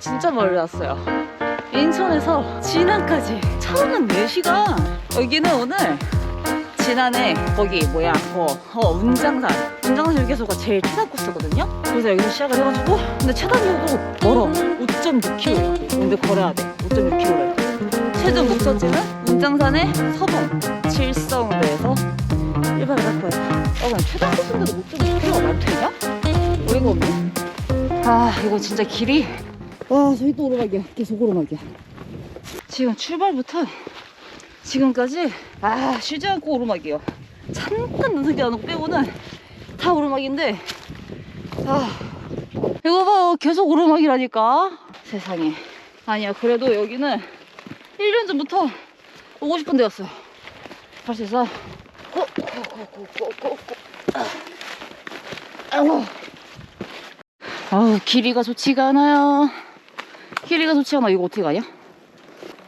진짜 멀리 왔어요. 인천에서 진안까지 차로는 4시간. 여기는 오늘 지난해 거기 뭐야 운장산 휴게소가 제일 최단 코스거든요. 그래서 여기서 시작을 해가지고 근데 최단이어도 멀어. 5.6km예요. 근데 걸어야 돼. 5.6km래. 최종 목적지는 운장산의 서봉 칠성대에서 1박을 할 거예요. 그럼 최단 코스인데도 5.6km가 말이 되냐? 어이가 없네. 아 이거 진짜 길이 와 저기 또 오르막이야. 계속 오르막이야. 지금 출발부터 지금까지 쉬지 않고 오르막이에요. 잠깐 눈석이 안 오고 빼고는 다 오르막인데 이거 봐요. 계속 오르막이라니까. 세상에. 아니야 그래도 여기는 1년 전부터 오고 싶은 데였어요. 할 수 있어. 길이가 좋지가 않아요. 길이가 좋지 않아. 이거 어떻게 가냐?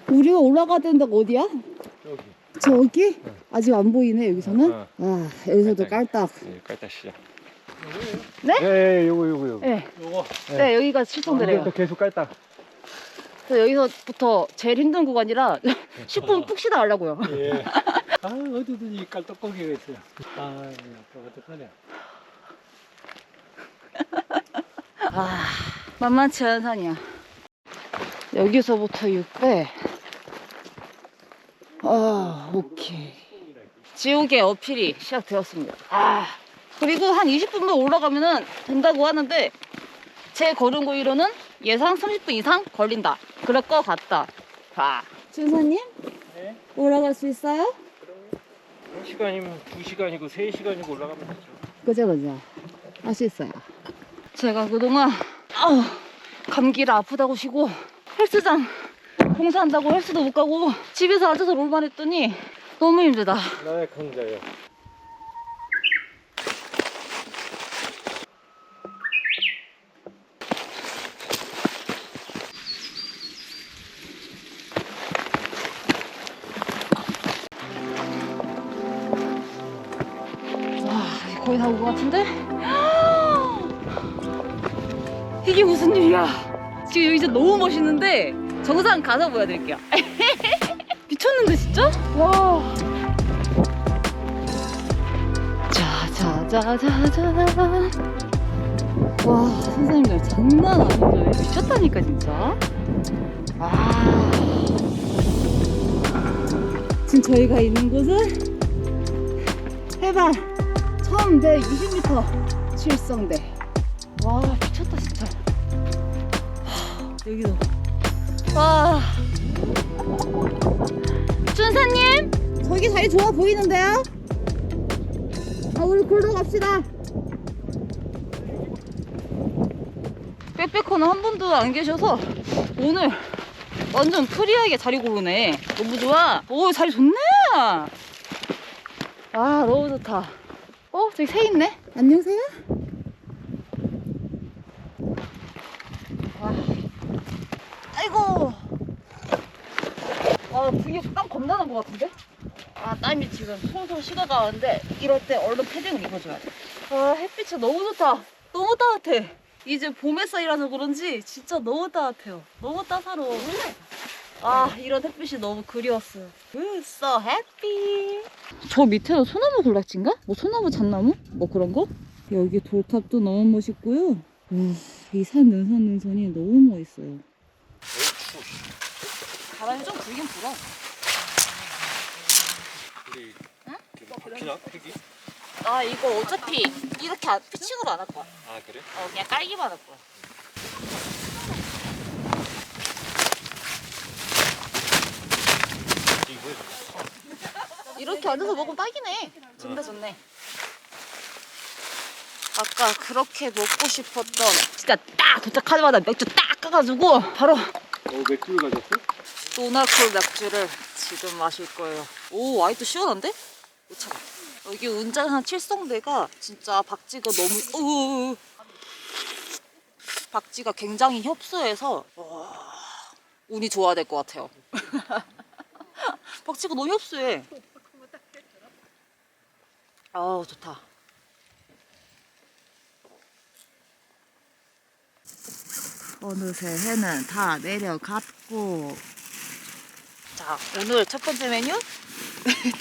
우리가 올라가야 되는 데가 어디야? 여기. 저기? 네. 아직 안 보이네 여기서는. 여기서도 깔딱. 네, 깔딱 시작. 네? 네, 요거. 네. 요거. 네, 여기가 칠성대래요. 또 계속 깔딱. 그래서 여기서부터 제일 힘든 구간이라 10분 푹 쉬다 가려고요. 예. 어디든지 깔딱거기가 있어요. 어떡하냐. 만만치 않은 산이야. 여기서부터 6배. 오케이. 지옥의 어필이 시작되었습니다. 그리고 한 20분만 올라가면은 된다고 하는데 제 걸음 고이로는 예상 30분 이상 걸린다. 그럴 것 같다. 준사님? 네? 올라갈 수 있어요? 1시간이면 2시간이고 3시간이고 올라가면 되죠. 그죠. 할 수 있어요. 제가 그동안 감기를 아프다고 쉬고 헬스장 공사한다고 헬스도 못 가고 집에서 앉아서 롤만 했더니 너무 힘들다. 나의 강자예요. 거의 다 온 것 같은데? 이게 무슨 일이야? 지금 여기 진짜 너무 멋있는데 정상 가서 보여드릴게요. 미쳤는데 진짜? 와. 자자자자자. 와 선생님들 장난 아니죠? 미쳤다니까 진짜. 지금 저희가 있는 곳은 해발 1120m 칠성대. 와 미쳤다 진짜. 여기도 준사님 저기 자리 좋아 보이는데요? 우리 굴러 갑시다. 백패커는 한 분도 안 계셔서 오늘 완전 프리하게 자리 고르네. 너무 좋아. 오 자리 좋네. 너무 좋다. 저기 새 있네. 안녕하세요. 아이고. 등에 땀 겁나 난 것 같은데? 땀이 지금 솔솔 식어가는데 이럴 때 얼른 패딩을 입어줘야 돼. 햇빛이 너무 좋다. 너무 따뜻해. 이제 봄 햇살이라서 그런지 진짜 너무 따뜻해요. 너무 따사로워. 이런 햇빛이 너무 그리웠어요. So happy. 저 밑에도 소나무 군락지인가? 뭐 소나무 잣나무? 뭐 그런 거? 여기 돌탑도 너무 멋있고요. 이 산 능선이 너무 멋있어요. 바람이 좀 불긴 불어. 바뀌나? 크기? 이거 어차피 이렇게 피칭으로 안 할 거야. 그래? 그냥 깔기만 할 거야. 이렇게 앉아서 먹으면 딱이네. 좋네. 아까 그렇게 먹고 싶었던 진짜 딱 도착하자마자 맥주 딱 까가지고 바로 맥주를 가졌어? 노나콜 맥주를 지금 마실 거예요. 오 와인도 시원한데? 차가. 여기 운장산 칠성대가 진짜 박쥐가 너무 박쥐가 굉장히 협소해서 운이 좋아야 될 것 같아요. 박쥐가 너무 협소해. 좋다. 어느새 해는 다 내려갔고. 자, 오늘 첫 번째 메뉴?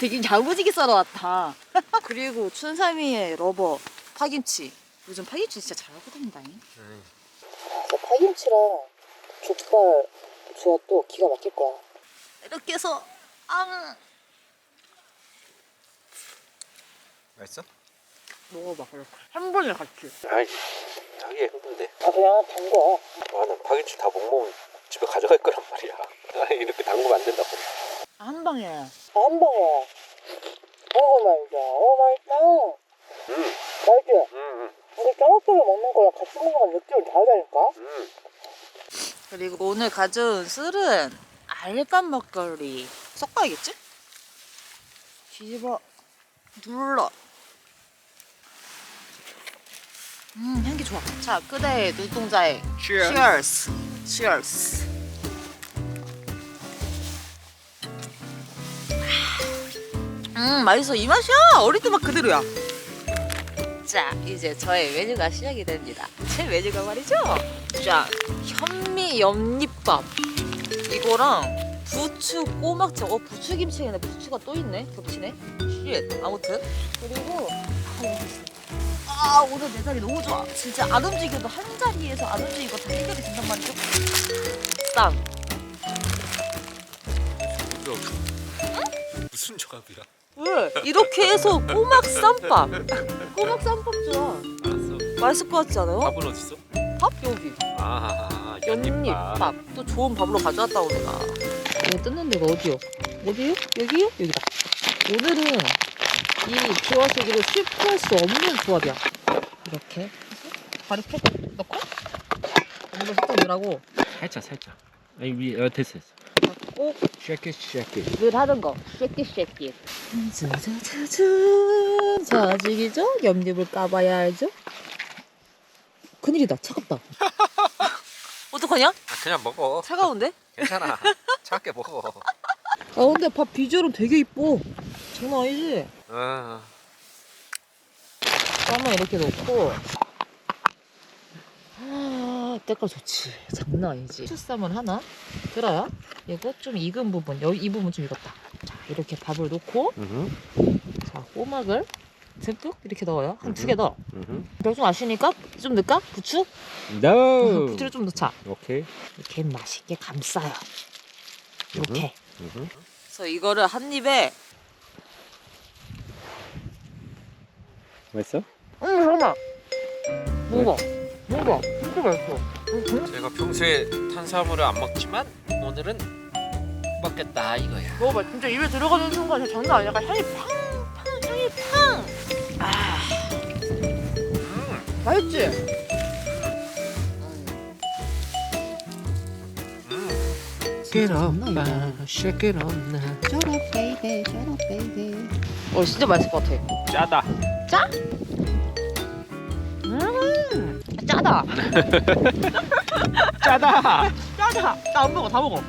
되게 야무지게 썰어왔다. 그리고 춘삼이의 러버 파김치. 요즘 파김치 진짜 잘 하거든요. 파김치랑 족발 부추가 또 기가 막힐 거야. 이렇게 해서 맛있어? 먹어봐. 한 번에 같이. 아이, 하기에 힘든데. 그냥 담궈. 난 파김치 다 못 먹으면 집에 가져갈 거란 말이야. 이렇게 담그면 안 된다고. 한 방에. 한 방에 먹어말자. 맛있다. 맛있지? 근데 짜릿하게 먹는 거랑 같이 먹는 건 느낌이 다르다니까? 그리고 오늘 가져온 술은 알밥 먹거리. 섞어야겠지? 뒤집어 눌러. 향기 좋아. 자, 그대의 눈동자에 Cheers. Cheers. 맛있어. 이 맛이야. 어릴 때 맛 그대로야. 자, 이제 저의 메뉴가 시작이 됩니다. 제 메뉴가 말이죠. 자, 현미 엽잎밥. 이거랑 부추 꼬막젓. 부추김치에는 부추가 또 있네. 겹치네. 쉣. 아무튼. 그리고 오늘 내 자리 너무 좋아. 진짜 안 움직여도 한 자리에서 안 움직이고 다 해결이 된단 말이죠. 쌈. 무슨 조합이야? 왜? 이렇게 해서 꼬막 쌈밥. 꼬막 쌈밥 좋아. 알았어. 맛있을 것 같지 않아요? 밥은 어디 있어? 밥 여기. 연잎밥. 엽잎밥. 또 좋은 밥으로 가져왔다고 내가. 이거 뜯는 데가 어디요? 어디요? 여기요? 여기다. 오늘은 이 조화식으로 실패할 수 없는 조합이야. 이렇게 해서 바로 푹 넣고 물을 살짝 넣으라고. 살짝. 아니 됐어. 꼭 쉐킷. 늘 하는 거. 쉐킷. 짜자자잔. 자, 아직이죠? 엽잎을 까봐야 알죠? 큰일이다. 차갑다. 어떡하냐? 그냥 먹어. 차가운데? 괜찮아. 차갑게 먹어. 근데 밥 비주얼은 되게 이뻐. 장난 아니지? 쌈을 이렇게 넣고. 때깔 좋지. 장난 아니지. 후추쌈을 하나 들어야 이거 좀 익은 부분, 이 부분 좀 익었다. 자, 이렇게 밥을 넣고. 자, 꼬막을 듬뿍 이렇게 넣어요. 한 2개 넣어. 별 좀 아시니까 좀 넣을까? 부추? No. 부추를 좀 넣자. 오케이. 이렇게 맛있게 감싸요. 이렇게. 그래서 이거를 한 입에. 맛있어? 잠깐만. 먹어봐. 진짜 맛있어. 제가 평소에 탄수화물을 안 먹지만 오늘은 먹겠다 이거야. 먹어봐. 진짜 입에 들어가는 순간 진짜 장난 아니야. 약간 향이 향이 팡. 맛있지? Shake it on now. Shut up, baby. Shut up, baby. 진짜 맛있을 것 같아. 짜다. 짜? 짜다. 짜다. 짜다. 나 안 먹어. 다 먹어.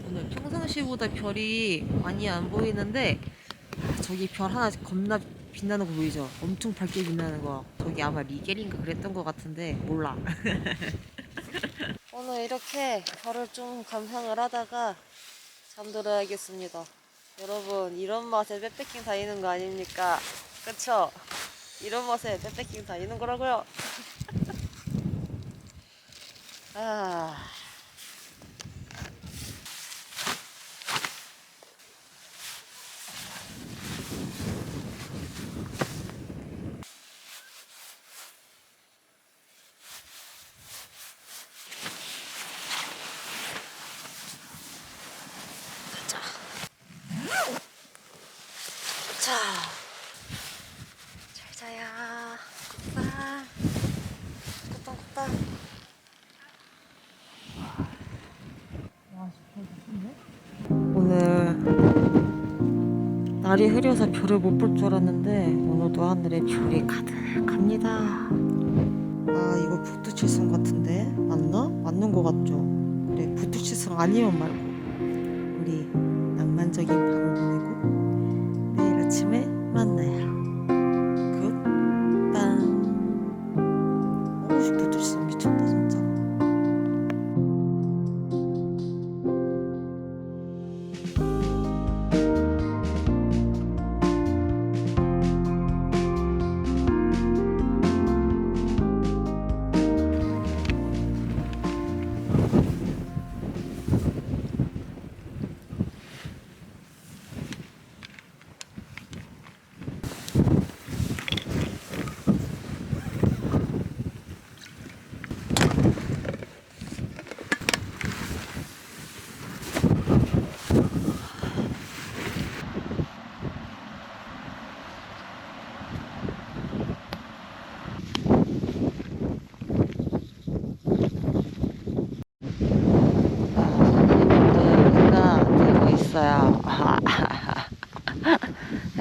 오늘 평상시보다 별이 많이 안 보이는데 저기 별 하나 겁나 빛나는 거 보이죠? 엄청 밝게 빛나는 거. 저기 아마 리겔인가 그랬던 것 같은데 몰라. 오늘 이렇게 별을 좀 감상을 하다가 잠들어야겠습니다. 여러분, 이런 맛에 백패킹 다니는 거 아닙니까? 그쵸? 이런 맛에 백패킹 다니는 거라고요. 자, 잘 자야. 굿밤. 오늘 날이 흐려서 별을 못 볼 줄 알았는데 오늘도 하늘에 별이 가득합니다. 이거 북두칠성 같은데 맞나? 맞는 거 같죠? 그래, 북두칠성 아니면 말고 우리 낭만적인 밤을 보내고 내일 아침에 만나요. 굿밤.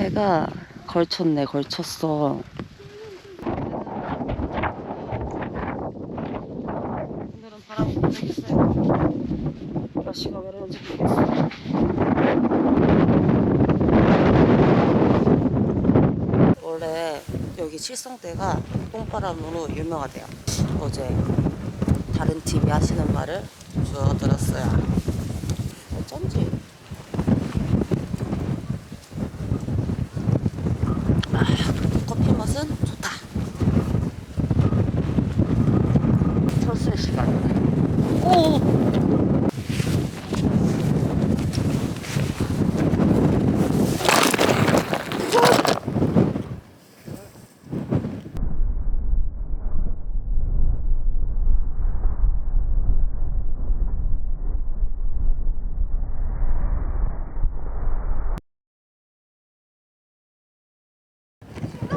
해가 걸쳤어. 오늘은 바람이 굉장히 세요. 날씨가 왜 이러는지 모르겠어. 원래 여기 칠성대가 뽕바람으로 유명하대요. 어제 다른 팀이 하시는 말을 주워 들었어요. 어쩐지. 커피 맛은 좋다. 철수의 시간. 오!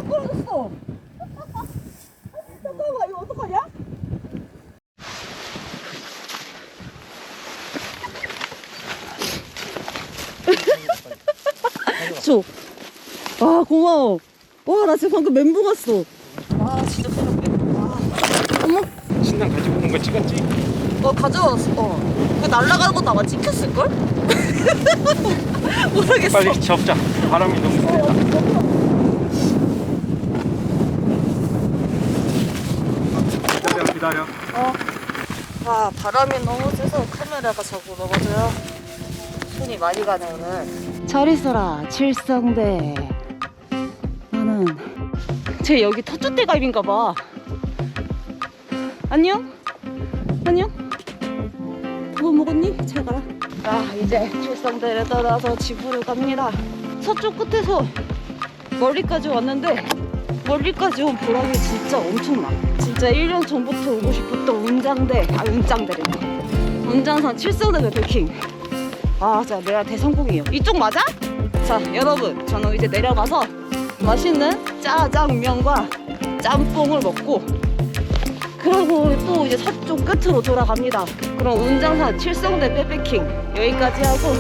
떨어졌어. 잠깐만, 이거 어떡하냐? 줘. 아, 고마워. 와, 나 지금 방금 멘붕 왔어. 아, 진짜 큰일 났네. 아, 어머? 신랑 가지고 오는 거 찍었지? 가져왔어. 그 날아가는 것도 아마 찍혔을걸? 모르겠어. 빨리 접자. 바람이 너무 세다. 기다려. 아, 바람이 너무 세서 카메라가 자꾸 넘어져요. 손이 많이 가네 오늘. 잘 있어라 칠성대. 나는 쟤 여기 터줏대 가입인가봐. 안녕? 안녕? 그거 먹었니? 잘 가라. 아, 이제 칠성대를 떠나서 집으로 갑니다. 서쪽 끝에서 멀리까지 왔는데 멀리까지 온 보람이 진짜 엄청나. 진짜 1년 전부터 오고 싶었던 운장대래네. 운장산 칠성대 베이킹. 아, 진짜 내가 대성공이에요. 이쪽 맞아? 자, 여러분, 저는 이제 내려가서 맛있는 짜장면과 짬뽕을 먹고 그리고 또 이제 서쪽 끝으로 돌아갑니다. 그럼 운장산 칠성대 베이킹 여기까지 하고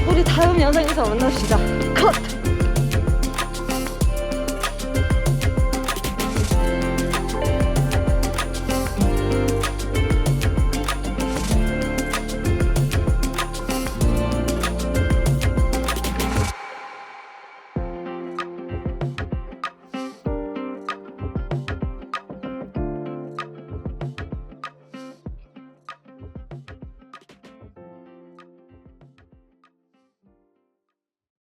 우리 다음 영상에서 만납시다. 컷!